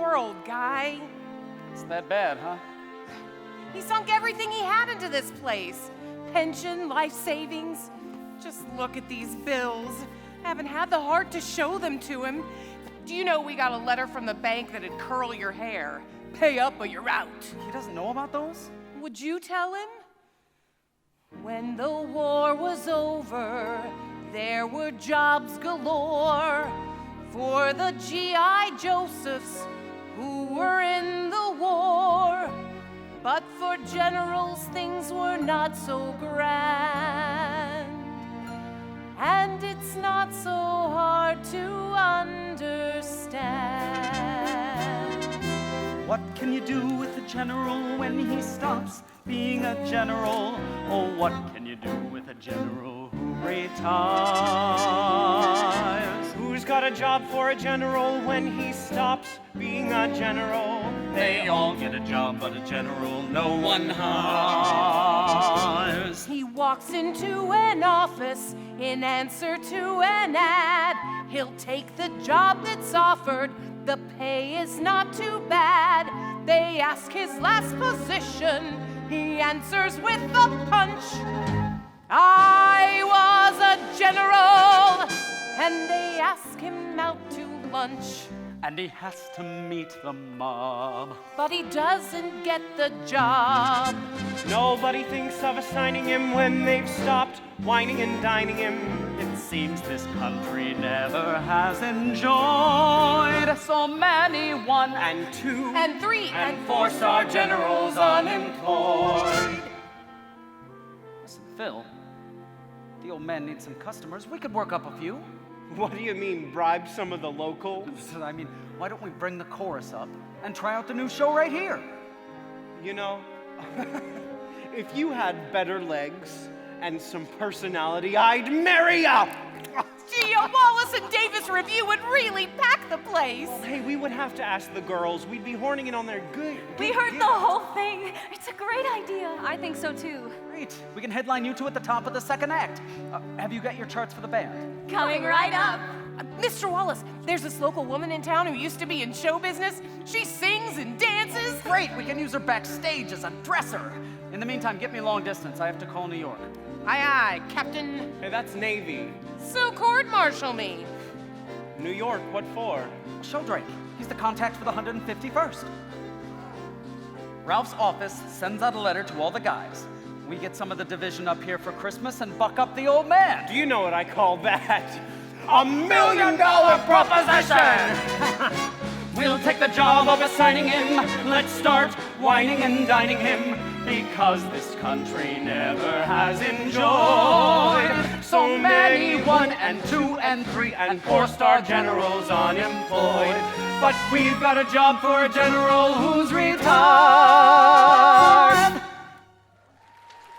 poor old guy. It's that bad, huh? He sunk everything he had into this place. Pension, life savings. Just look at these bills. Haven't had the heart to show them to him. Do you know we got a letter from the bank that'd curl your hair? Pay up or you're out. He doesn't know about those? Would you tell him? When the war was over, there were jobs galore for the G.I. Josephs who were in the war. But for generals, things were not so grand. And it's not so hard to understand. What can you do with a general when he stops being a general? Oh, what can you do with a general who retires? Who's got a job for a general when he stops being a general? They all get a job, but a general no one hires. He walks into an office in answer to an ad. He'll take the job that's offered. The pay is not too bad. They ask his last position. He answers with a punch. I was a general. And they ask him out to lunch. And he has to meet the mob. But he doesn't get the job. Nobody thinks of assigning him when they've stopped whining and dining him. It seems this country never has enjoyed so many 1 and 2 And 3 and 4-star generals unemployed. Listen, Phil, the old man needs some customers. We could work up a few. What do you mean, bribe some of the locals? I mean, why don't we bring the chorus up and try out the new show right here? You know, if you had better legs and some personality, I'd marry ya! Gee, a Wallace and Davis review would really pack the place. Hey, we would have to ask the girls. We'd be horning it on their good. We heard the whole thing. It's a great idea. I think so too. Great. We can headline you two at the top of the second act. Have you got your charts for the band? Coming right up. Mr. Wallace, there's this local woman in town who used to be in show business. She sings and dances. Great. We can use her backstage as a dresser. In the meantime, get me long distance. I have to call New York. Aye, aye, Captain. Hey, that's Navy. So court-martial me. New York, what for? Sheldrake. He's the contact for the 151st. Ralph's office sends out a letter to all the guys. We get some of the division up here for Christmas and buck up the old man. Do you know what I call that? $1 million proposition! We'll take the job of assigning him. Let's start whining and dining him. Because this country never has enjoyed so many 1 and 2 and 3 and 4-star generals unemployed. But we've got a job for a general who's retired.